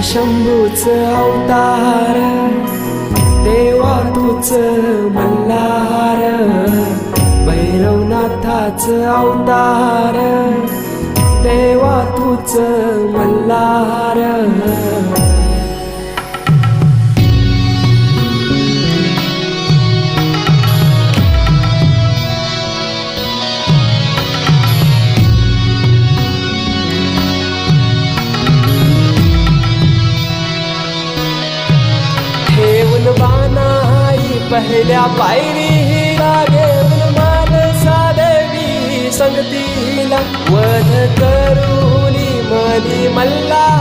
शंभूच अवतार, देवा तूच मल्हार, भैरवनाथाच अवतार, देवा तूच मल्हार. ठेवून बाणाई पहिल्या पायरीला, घेऊन मानसा देवी संगतीला, वध करूनी मनी मल्ला